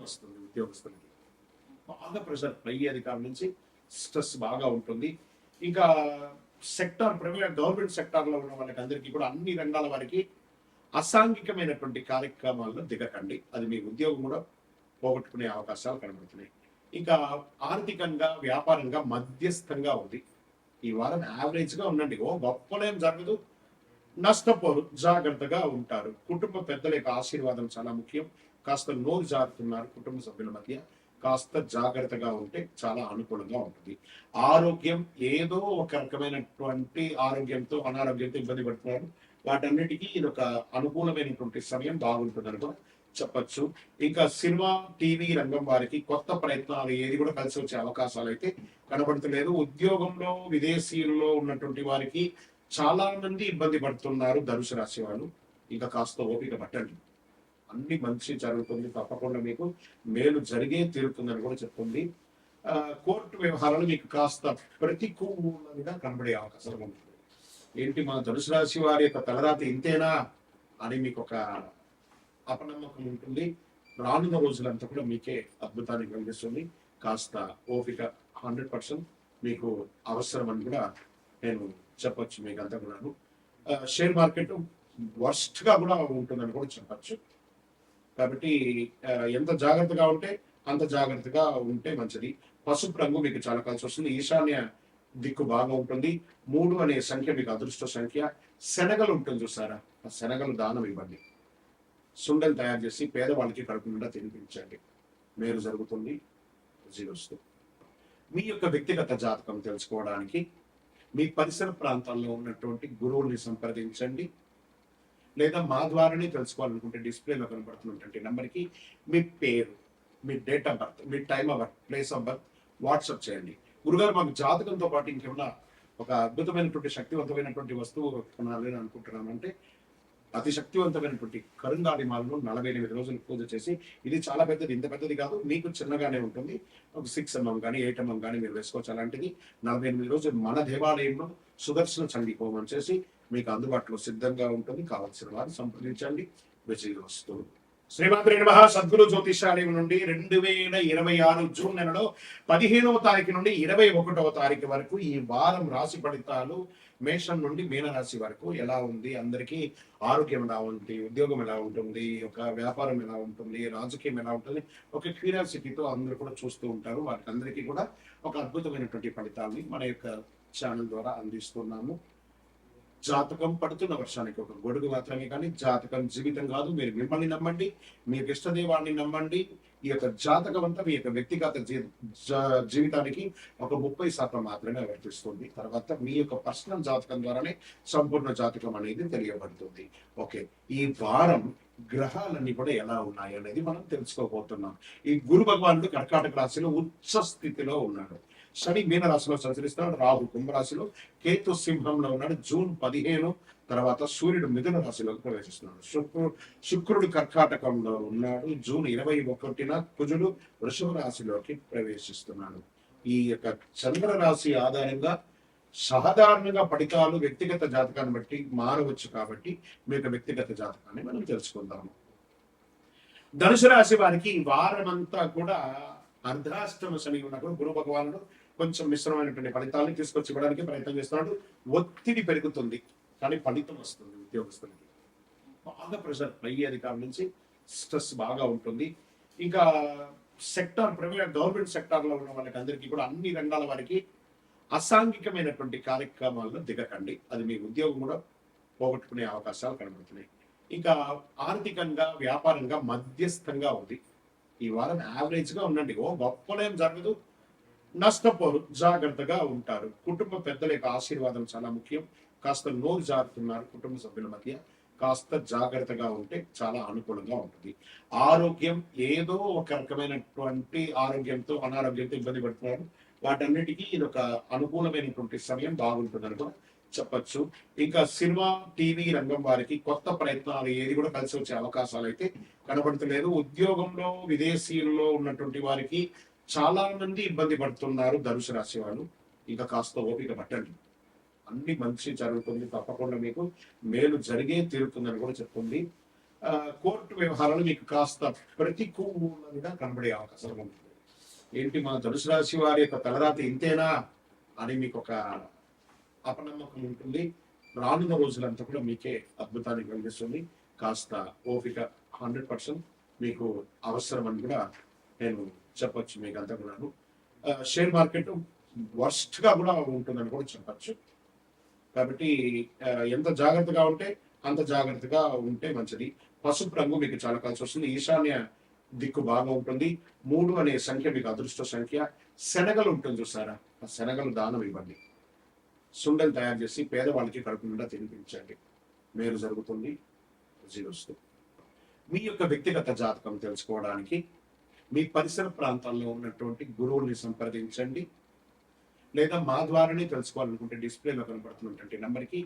వస్తుంది ఉద్యోగస్తులకి. బాగా ప్రెషర్ పై అధికారుల నుంచి స్ట్రెస్ బాగా ఉంటుంది. ఇంకా సెక్టార్ ప్రైవేట్ గవర్నమెంట్ సెక్టార్లో ఉన్న వాళ్ళకి అందరికీ కూడా అన్ని రంగాల వారికి అసాంఘికమైనటువంటి కార్యక్రమాల్లో దిగకండి. అది మీ ఉద్యోగం కూడా పోగొట్టుకునే అవకాశాలు కనబడుతున్నాయి. ఇంకా ఆర్థికంగా వ్యాపారంగా మధ్యస్థంగా ఉంది. ఈ వారం యావరేజ్గా ఉండండి. ఓ గొప్పలేం జరగదు, నష్టపోరు, జాగ్రత్తగా ఉంటారు. కుటుంబ పెద్దల యొక్క ఆశీర్వాదం చాలా ముఖ్యం. కాస్త నోరు జారుతున్నారు కుటుంబ సభ్యుల మధ్య, కాస్త జాగ్రత్తగా ఉంటే చాలా అనుకూలంగా ఉంటుంది. ఆరోగ్యం ఏదో ఒక రకమైనటువంటి ఆరోగ్యంతో అనారోగ్యంతో ఇబ్బంది పడుతున్నారు. వాటన్నిటికీ ఇది ఒక అనుకూలమైనటువంటి సమయం, బాగుంటుందని కూడా చెప్పచ్చు. ఇంకా సినిమా టీవీ రంగం వారికి కొత్త ప్రయత్నాలు ఏది కూడా కలిసి వచ్చే అవకాశాలు అయితే కనబడతలేదు. ఉద్యోగంలో విదేశీయుల్లో ఉన్నటువంటి వారికి చాలా మంది ఇబ్బంది పడుతున్నారు ధనుసు రాశి వాళ్ళు. ఇంకా కాస్త ఓపిక పట్టండి, అన్ని మంచి జరుగుతుంది, తప్పకుండా మీకు మేలు జరిగే తీరుతుందని కూడా చెప్తుంది. కోర్టు వ్యవహారాలు మీకు కాస్త ప్రతికూలంగా కనబడే అవకాశం ఉంటుంది. ఏంటి మన ధనుసు రాశి వారి యొక్క తలరాతి ఇంతేనా అని మీకు ఒక అపనమ్మకం ఉంటుంది. రానున్న రోజులంతా కూడా మీకే అద్భుతాన్ని కలిగిస్తుంది. కాస్త ఓపిక 100% మీకు అవసరం అని కూడా నేను చెప్పచ్చు. మీకు అంతా కూడాను షేర్ మార్కెట్ వర్స్ట్ గా కూడా ఉంటుందని కూడా చెప్పచ్చు. కాబట్టి ఎంత జాగ్రత్తగా ఉంటే అంత జాగ్రత్తగా ఉంటే మంచిది. పసుపు రంగు మీకు చాలా కలిసి వస్తుంది. ఈశాన్య దిక్కు బాగా ఉంటుంది. 3 అనే సంఖ్య మీకు అదృష్ట సంఖ్య. శనగలు ఉంటుంది చూసారా, ఆ శనగలు దానం ఇవ్వండి. సుండలు తయారు చేసి పేదవాళ్ళకి కడుపు నిండా తినిపించండి, మేలు జరుగుతుంది. జీవస్తు. మీ యొక్క వ్యక్తిగత జాతకం తెలుసుకోవడానికి మీ పరిసర ప్రాంతాల్లో ఉన్నటువంటి గురువుల్ని సంప్రదించండి, లేదా మా ద్వారానే తెలుసుకోవాలనుకుంటే డిస్ప్లేలో కనబడుతున్నటువంటి నెంబర్కి మీ పేరు, మీ డేట్ ఆఫ్ బర్త్, మీ time of birth, place of birth WhatsApp చేయండి. గురుగారు మాకు జాతకంతో పాటు ఇంకేమన్నా ఒక అద్భుతమైనటువంటి శక్తివంతమైనటువంటి వస్తువు కొనాలి అని అనుకుంటున్నామంటే అతి శక్తివంతమైనటువంటి కరుంగాలి మాలను 48 రోజులు పూజ చేసి, ఇది చాలా పెద్దది, ఇంత పెద్దది కాదు, మీకు చిన్నగానే ఉంటుంది, ఒక 6 mm కానీ 8 mm కానీ మీరు వేసుకోవచ్చు. అలాంటిది 48 రోజులు మన దేవాలయంలో సుదర్శన చండీ హోమం చేసి మీకు అందుబాటులో సిద్ధంగా ఉంటుంది. కావాల్సిన వారు సంప్రదించండి. విజయవస్తు. శ్రీమంత్రి నమః. సద్గురు జ్యోతిషాలయం నుండి 2026 జూన్ నెలలో 15వ తారీఖు నుండి 21వ తారీఖు వరకు ఈ వారం రాశి ఫలితాలు మేషం నుండి మీనరాశి వరకు ఎలా ఉంది, అందరికీ ఆరోగ్యం ఎలా ఉంది, ఉద్యోగం ఎలా ఉంటుంది, ఒక వ్యాపారం ఎలా ఉంటుంది, రాజకీయం ఎలా ఉంటుంది, ఒక క్యూరియాసిటీతో అందరూ కూడా చూస్తూ ఉంటారు. వారికి అందరికీ కూడా ఒక అద్భుతమైనటువంటి ఫలితాలని మన యొక్క ఛానల్ ద్వారా అందిస్తున్నాము. జాతకం పడుతున్న వర్షానికి ఒక గొడుగు మాత్రమే, కానీ జాతకం జీవితం కాదు. మీరు మిమ్మల్ని నమ్మండి, మీ ఇష్టదేవాన్ని నమ్మండి. ఈ యొక్క జాతకం అంతా మీ యొక్క వ్యక్తిగత జీవితానికి ఒక 30% మాత్రమే వర్తిస్తుంది. తర్వాత మీ యొక్క పర్సనల్ జాతకం ద్వారానే సంపూర్ణ జాతకం అనేది తెలియబడుతుంది. ఓకే, ఈ వారం గ్రహాలన్నీ కూడా ఎలా ఉన్నాయి అనేది మనం తెలుసుకోబోతున్నాం. ఈ గురు భగవానుడు కర్కాటక రాశిలో ఉచ్చ స్థితిలో ఉన్నాడు. శని మీన రాశిలో సంచరిస్తున్నాడు. రాహు కుంభరాశిలో, కేతు సింహంలో ఉన్నాడు. జూన్ 15 తర్వాత సూర్యుడు మిథున రాశిలోకి ప్రవేశిస్తున్నాడు. శుక్రుడు కర్కాటకంలో ఉన్నాడు. జూన్ 21న కుజుడు వృషభ రాశిలోకి ప్రవేశిస్తున్నాడు. ఈ యొక్క చంద్ర రాశి ఆధారంగా సాధారణంగా ఫలితాలు వ్యక్తిగత జాతకాన్ని బట్టి మారవచ్చు. కాబట్టి మీ యొక్క వ్యక్తిగత జాతకాన్ని మనం తెలుసుకుందాము. ధనుసు రాశి వారికి ఈ వారం అంతా కూడా అర్ధాష్టమ శని ఉన్నప్పుడు గురు భగవానుడు కొంచెం మిశ్రమైనటువంటి ఫలితాలను తీసుకొచ్చి ఇవ్వడానికి ప్రయత్నం చేస్తున్నాడు. ఒత్తిడి పెరుగుతుంది, కానీ ఫలితం వస్తుంది. ఉద్యోగస్తులకి బాగా ప్రెషర్ పై అధికారుల నుంచి స్ట్రెస్ బాగా ఉంటుంది. ఇంకా సెక్టార్ ప్రైవేట్ గవర్నమెంట్ సెక్టార్లో ఉన్న వాళ్ళకి అందరికీ కూడా అన్ని రంగాల వారికి అసాంఘికమైనటువంటి కార్యక్రమాల్లో దిగకండి. అది మీ ఉద్యోగం కూడా పోగొట్టుకునే అవకాశాలు కనబడుతున్నాయి. ఇంకా ఆర్థికంగా వ్యాపారంగా మధ్యస్థంగా ఉంది. ఈ వారం యావరేజ్గా ఉండండి. ఓ గొప్పలేం జరగదు, నష్టపోరు, జాగ్రత్తగా ఉంటారు. కుటుంబ పెద్దల యొక్క ఆశీర్వాదం చాలా ముఖ్యం. కాస్త నోరు జారుతున్నారు కుటుంబ సభ్యుల మధ్య, కాస్త జాగ్రత్తగా ఉంటే చాలా అనుకూలంగా ఉంటుంది. ఆరోగ్యం ఏదో ఒక రకమైనటువంటి ఆరోగ్యంతో అనారోగ్యంతో ఇబ్బంది పడుతున్నారు. వాటన్నిటికీ ఇది ఒక అనుకూలమైనటువంటి సమయం, బాగుంటుందని కూడా చెప్పచ్చు. ఇంకా సినిమా టీవీ రంగం వారికి కొత్త ప్రయత్నాలు ఏది కూడా కలిసి వచ్చే అవకాశాలు అయితే కనబడతలేదు. ఉద్యోగంలో విదేశీయుల్లో ఉన్నటువంటి వారికి చాలా మంది ఇబ్బంది పడుతున్నారు ధనుసు రాశి వాళ్ళు. ఇంకా కాస్త ఓపిక పట్టండి, అన్ని మంచి జరుగుతుంది, తప్పకుండా మీకు మేలు జరిగే తీరుతుందని కూడా చెప్తుంది. కోర్టు వ్యవహారాలు మీకు కాస్త ప్రతికూలంగా కనబడే అవకాశం ఉంటుంది. ఏంటి మన ధనుసు రాశి వారి యొక్క తలరాతి ఇంతేనా అని మీకు ఒక అపనమ్మకం ఉంటుంది. రానున్న రోజులంతా కూడా మీకే అద్భుతాన్ని కలిగిస్తుంది. కాస్త ఓపిక 100% మీకు అవసరం అని కూడా నేను చెప్పొచ్చు. మీకు అంతా కూడాను షేర్ మార్కెట్ వర్స్ట్ గా కూడా ఉంటుందని కూడా చెప్పచ్చు. కాబట్టి ఎంత జాగ్రత్తగా ఉంటే అంత జాగ్రత్తగా ఉంటే మంచిది. పసుపు రంగు మీకు చాలా కలిసి వస్తుంది. ఈశాన్య దిక్కు బాగా ఉంటుంది. 3 అనే సంఖ్య మీకు అదృష్ట సంఖ్య. శనగలు ఉంటుంది చూసారా, ఆ శనగలు దానం ఇవ్వండి. సుండలు తయారు చేసి పేదవాళ్ళకి కడుపు నిండా తినిపించండి. మేలు జరుగుతుంది. జీవిస్తూ మీ యొక్క వ్యక్తిగత జాతకం తెలుసుకోవడానికి మీ పరిసర ప్రాంతాల్లో ఉన్నటువంటి గురువుల్ని సంప్రదించండి. లేదా మా ద్వారానే తెలుసుకోవాలనుకుంటే డిస్ప్లేలో కనబడుతున్నటువంటి నెంబర్కి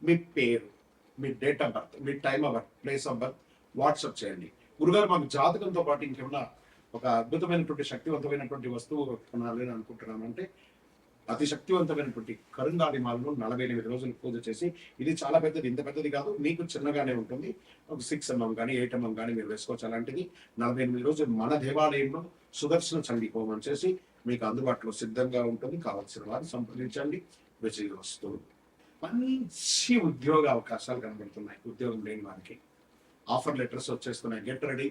మీ పేరు, మీ డేట్ ఆఫ్ బర్త్, మీ time of birth, place of birth WhatsApp చేయండి. గురుగారు మాకు జాతకంతో పాటు ఇంకేమన్నా ఒక అద్భుతమైనటువంటి శక్తివంతమైనటువంటి వస్తువు కొనాలని అనుకుంటున్నామంటే అతి శక్తివంతమైనటువంటి కరుంగాలి మాలను 48 రోజులు పూజ చేసి, ఇది చాలా పెద్దది, ఇంత పెద్దది కాదు, మీకు చిన్నగానే ఉంటుంది, ఒక 6 mm కానీ 8 mm కానీ మీరు వేసుకోవచ్చు. అలాంటిది 48 రోజులు మన దేవాలయంలో సుదర్శన చండీ హోమం చేసి మీకు అందుబాటులో సిద్ధంగా ఉంటుంది. కావాల్సిన వారు సంప్రదించండి. విజయ వస్తువు. మంచి ఉద్యోగ అవకాశాలు కనబడుతున్నాయి. ఉద్యోగం లేని వారికి ఆఫర్ లెటర్స్ వచ్చేస్తున్నాయి. Get ready.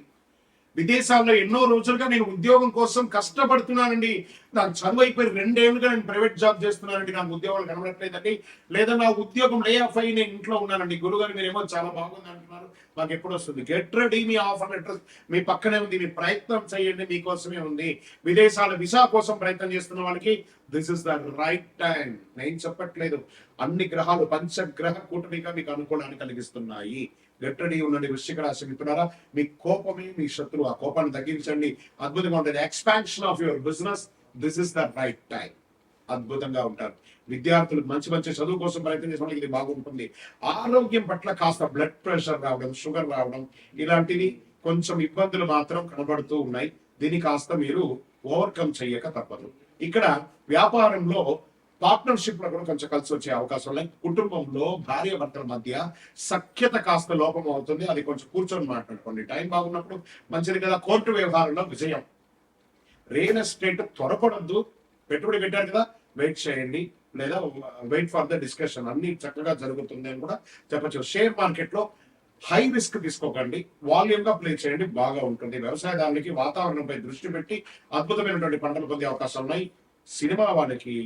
విదేశాల్లో ఎన్నో రోజులుగా నేను ఉద్యోగం కోసం కష్టపడుతున్నానండి. నాకు చదువు అయిపోయి 2 ఏళ్ళుగా నేను ప్రైవేట్ జాబ్ చేస్తున్నానండి, నాకు ఉద్యోగాలు కనబడట్లేదండి, లేదా నా ఉద్యోగం లే ఆఫ్ అయ్యి నేను ఇంట్లో ఉన్నానండి. గురుగారు మీరేమో చాలా బాగుంది అంటున్నారు, మాకు ఎప్పుడు వస్తుంది? Get ready. మీ ఆఫర్ లెటర్ మీ పక్కనే ఉంది. మీ ప్రయత్నం చేయండి, మీకోసమే ఉంది. విదేశాల వీసా కోసం ప్రయత్నం చేస్తున్న వాళ్ళకి this is the right time. నేను చెప్పట్లేదు, అన్ని గ్రహాలు పంచగ్రహ కూటమిగా మీకు అనుకూలాన్ని కలిగిస్తున్నాయి. గెట్టడి ఉండండి. వృశ్చిక రాశి మిత్రులారా, మీ కోపమే మీ శత్రువు. ఆ కోపాన్ని తగ్గించండి. అద్భుతంగా ఉంటుంది. Expansion of your business, this is the right time. అద్భుతంగా ఉంటారు. విద్యార్థులు మంచి మంచి చదువు కోసం ప్రయత్నం చేసిన వాళ్ళకి ఇది బాగుంటుంది. ఆరోగ్యం పట్ల కాస్త బ్లడ్ ప్రెషర్ రావడం, షుగర్ రావడం, ఇలాంటివి కొంచెం ఇబ్బందులు మాత్రం కనబడుతూ ఉన్నాయి. దీన్ని కాస్త మీరు ఓవర్కమ్ చెయ్యక తప్పదు. ఇక్కడ వ్యాపారంలో పార్ట్నర్షిప్ లో కూడా కొంచెం కలిసి వచ్చే అవకాశం ఉన్నాయి. కుటుంబంలో భార్య భర్తల మధ్య సఖ్యత కాస్త లోపం అవుతుంది. అది కొంచెం కూర్చొని మాట్లాడుకోండి. టైం బాగున్నప్పుడు మంచిది కదా. కోర్టు వ్యవహారంలో విజయం. రియల్ ఎస్టేట్ త్వరపడద్దు. పెట్టుబడి పెట్టారు కదా, వెయిట్ చేయండి, లేదా వెయిట్ ఫర్ ద డిస్కషన్. అన్ని చక్కగా జరుగుతుంది అని కూడా చెప్పచ్చు. షేర్ మార్కెట్ లో హై రిస్క్ తీసుకోకండి. వాల్యూమ్ గా ప్లే చేయండి, బాగా ఉంటుంది. వ్యవసాయదారులకి వాతావరణంపై దృష్టి పెట్టి అద్భుతమైనటువంటి పంటలు పొందే అవకాశాలు ఉన్నాయి. సినిమా వాళ్ళకి,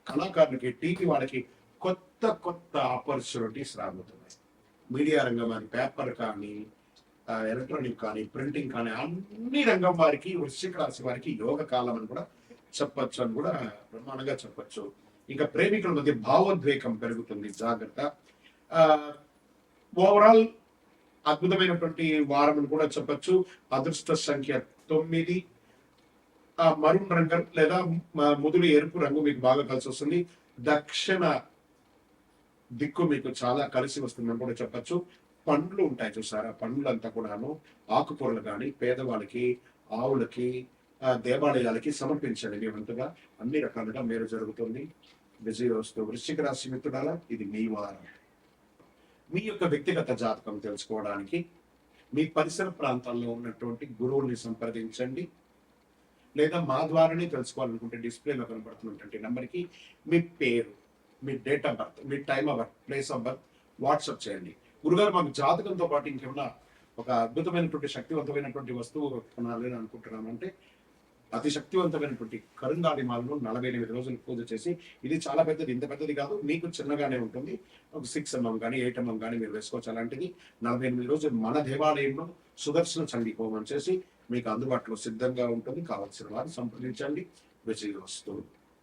కళాకారులకి, టీవీ వాళ్ళకి కొత్త కొత్త ఆపర్చునిటీస్ రాబోతున్నాయి. మీడియా రంగం అని, పేపర్ కానీ, ఎలక్ట్రానిక్ కానీ, ప్రింటింగ్ కానీ, అన్ని రంగం వారికి, వృశ్చిక రాశి వారికి యోగ కాలం అని కూడా చెప్పచ్చు అని కూడా ప్రమాణంగా చెప్పచ్చు. ఇంకా ప్రేమికుల మధ్య భావోద్వేగం పెరుగుతుంది, జాగ్రత్త. ఓవరాల్ అద్భుతమైనటువంటి వారం అని కూడా చెప్పచ్చు. అదృష్ట సంఖ్య 9. మరూన్ రంగు లేదా ముదురు ఎరుపు రంగు మీకు బాగా కలిసి వస్తుంది. దక్షిణ దిక్కు మీకు చాలా కలిసి వస్తుందని కూడా చెప్పచ్చు. పండ్లు ఉంటాయి చూసారా, పండ్లు అంతా కూడాను ఆకుకూరలు కానీ పేదవాళ్ళకి, ఆవులకి, దేవాలయాలకి సమర్పించండి. మీ వంతుగా అన్ని రకాలుగా మేలు జరుగుతుంది. విజయ వస్తు. వృశ్చిక రాశి మిత్రుడారా, ఇది మీ వారం. మీ యొక్క వ్యక్తిగత జాతకం తెలుసుకోవడానికి మీ పరిసర ప్రాంతాల్లో ఉన్నటువంటి గురువుల్ని సంప్రదించండి. లేదా మా ద్వారానే తెలుసుకోవాలనుకుంటే డిస్ప్లేలో కనబడుతున్నటువంటి నెంబర్కి మీ పేరు, మీ డేట్ ఆఫ్ బర్త్, మీ time of birth, place of birth WhatsApp చేయండి. గురుగారు మాకు జాతకంతో పాటు ఇంకేమన్నా ఒక అద్భుతమైనటువంటి శక్తివంతమైనటువంటి వస్తువు కొనాలని అనుకుంటున్నామంటే అతి శక్తివంతమైనటువంటి కరుంగాలి మాలను 48 రోజులు పూజ చేసి, ఇది చాలా పెద్దది, ఇంత పెద్దది కాదు, మీకు చిన్నగానే ఉంటుంది, ఒక 6 mm కానీ 8 mm కానీ మీరు వేసుకోవచ్చు. అలాంటిది 48 రోజులు మన దేవాలయంలో సుదర్శన చండీ హోమం చేసి మీకు అందుబాటులో సిద్ధంగా ఉంటుంది. కావాల్సిన వారు సంప్రదించండి. విజయ వస్తువు.